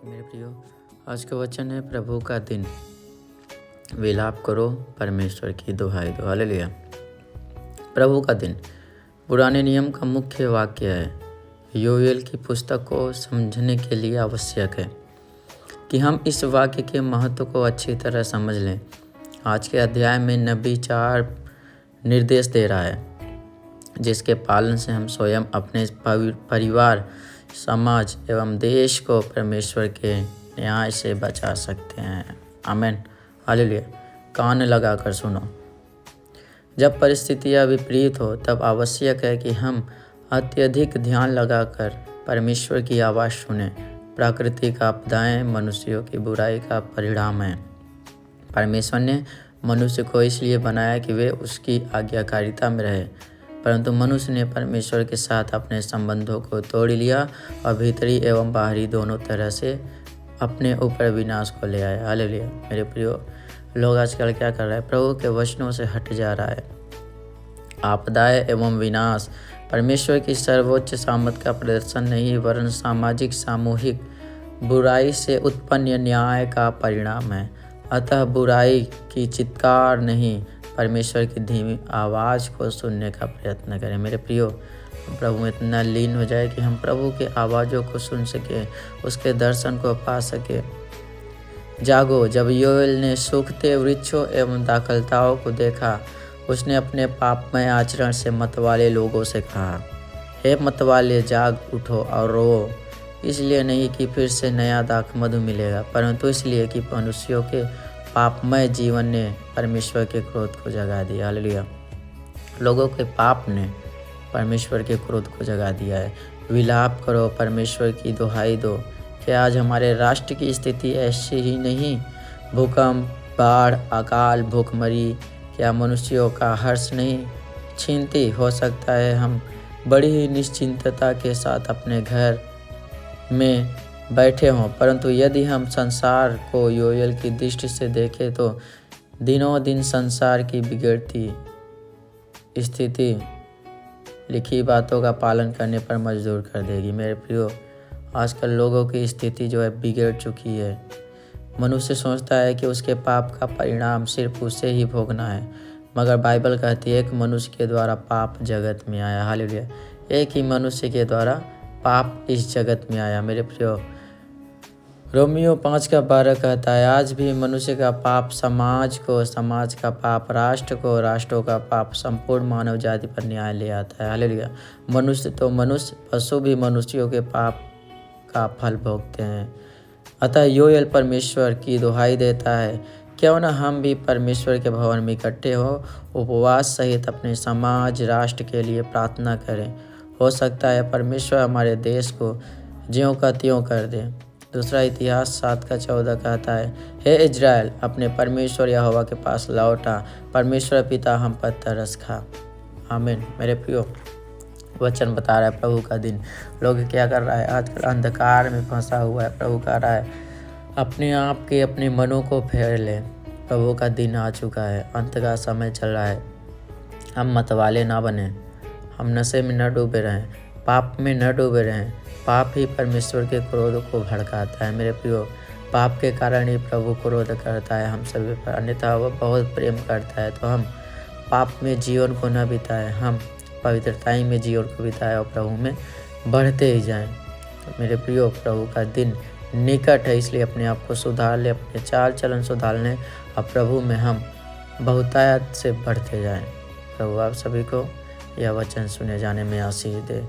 मेरे प्रियो, आज का वचन है प्रभु का दिन। विलाप करो, परमेश्वर की दुहाई दो। हालेलुया। प्रभु का दिन पुराने नियम का मुख्य वाक्य है। योएल की पुस्तक को समझने के लिए आवश्यक है कि हम इस वाक्य के महत्व को अच्छी तरह समझ लें। आज के अध्याय में नबी 4 निर्देश दे रहा है, जिसके पालन से हम स्वयं, अपने परिवार, समाज एवं देश को परमेश्वर के न्याय से बचा सकते हैं। आमीन। हालेलुया। कान लगाकर सुनो। जब परिस्थितियां विपरीत हो तब आवश्यक है कि हम अत्यधिक ध्यान लगाकर परमेश्वर की आवाज़ सुनें। प्राकृतिक आपदाएं मनुष्यों की बुराई का परिणाम है। परमेश्वर ने मनुष्य को इसलिए बनाया कि वे उसकी आज्ञाकारिता में रहे, परंतु मनुष्य ने परमेश्वर के साथ अपने संबंधों को तोड़ लिया और भीतरी एवं बाहरी दोनों तरह से अपने ऊपर विनाश को ले आया। हालेलुया। मेरे प्रियो, लोग आजकल क्या कर रहे हैं? प्रभु के वचनों से हट जा रहा है। आपदाएं एवं विनाश परमेश्वर की सर्वोच्च सामर्थ का प्रदर्शन नहीं, वरन सामाजिक सामूहिक बुराई से उत्पन्न न्याय का परिणाम है। अतः बुराई की चित्कार नहीं, परमेश्वर की धीमी आवाज़ को सुनने का प्रयत्न करें। मेरे प्रियो, प्रभु में इतना लीन हो जाए कि हम प्रभु के आवाज़ों को सुन सके, उसके दर्शन को पा सके। जागो। जब योएल ने सूखते वृक्षों एवं दाखलताओं को देखा, उसने अपने पापमय आचरण से मतवाले लोगों से कहा, हे मतवाले, जाग उठो और रो। इसलिए नहीं कि फिर से नया दाख मधु मिलेगा, परंतु इसलिए कि मनुष्यों के पापमय जीवन ने परमेश्वर के क्रोध को जगा दिया। हालेलुया। लोगों के पाप ने परमेश्वर के क्रोध को जगा दिया है। विलाप करो, परमेश्वर की दुहाई दो। क्या आज हमारे राष्ट्र की स्थिति ऐसी ही नहीं? भूकंप, बाढ़, अकाल, भूखमरी क्या मनुष्यों का हर्ष नहीं छीनती? हो सकता है हम बड़ी ही निश्चिंतता के साथ अपने घर में बैठे हों, परंतु यदि हम संसार को योएल की दृष्टि से देखें तो दिनों दिन संसार की बिगड़ती स्थिति लिखी बातों का पालन करने पर मजबूर कर देगी। मेरे प्रियो, आजकल लोगों की स्थिति जो है बिगड़ चुकी है। मनुष्य सोचता है कि उसके पाप का परिणाम सिर्फ उसे ही भोगना है, मगर बाइबल कहती है कि मनुष्य के द्वारा पाप जगत में आया। हालेलुया। एक ही मनुष्य के द्वारा पाप इस जगत में आया। मेरे प्रियो, रोमियो 5:12 कहता है, आज भी मनुष्य का पाप समाज को, समाज का पाप राष्ट्र को, राष्ट्रों का पाप संपूर्ण मानव जाति पर न्याय ले आता है। हालेलुया। मनुष्य तो मनुष्य, पशु भी मनुष्यों के पाप का फल भोगते हैं। अतः योएल परमेश्वर की दुहाई देता है, क्यों न हम भी परमेश्वर के भवन में इकट्ठे हो उपवास सहित अपने समाज, राष्ट्र के लिए प्रार्थना करें। हो सकता है परमेश्वर हमारे देश को ज्यों का त्यों कर दे। दूसरा इतिहास 7:14 कहता है, हे इज़राइल, अपने परमेश्वर यहोवा के पास लौटा, परमेश्वर पिता हम पर तरस खा। आमीन। मेरे प्रियो, वचन बता रहा है प्रभु का दिन। लोग क्या कर रहा है? आजकल अंधकार में फंसा हुआ है। प्रभु कह रहा है, अपने आप के, अपने मनों को फेर ले। प्रभु का दिन आ चुका है, अंत का समय चल रहा है। हम मतवाले ना बने, हम नशे में न डूबे रहें, पाप में न डूबे रहें। पाप ही परमेश्वर के क्रोध को भड़काता है। मेरे प्रियो, पाप के कारण ही प्रभु क्रोध करता है हम सभी पर, अन्यथा वह बहुत प्रेम करता है। तो हम पाप में जीवन को न बिताएं, हम पवित्रताई में जीवन को बिताएं और प्रभु में बढ़ते ही जाएं। तो मेरे प्रियो, प्रभु का दिन निकट है, इसलिए अपने आप को सुधार ले, अपने चाल चलन सुधार लें और प्रभु में हम बहुतायत से बढ़ते जाएं। प्रभु आप सभी को यह वचन सुने जाने में आशीष दे।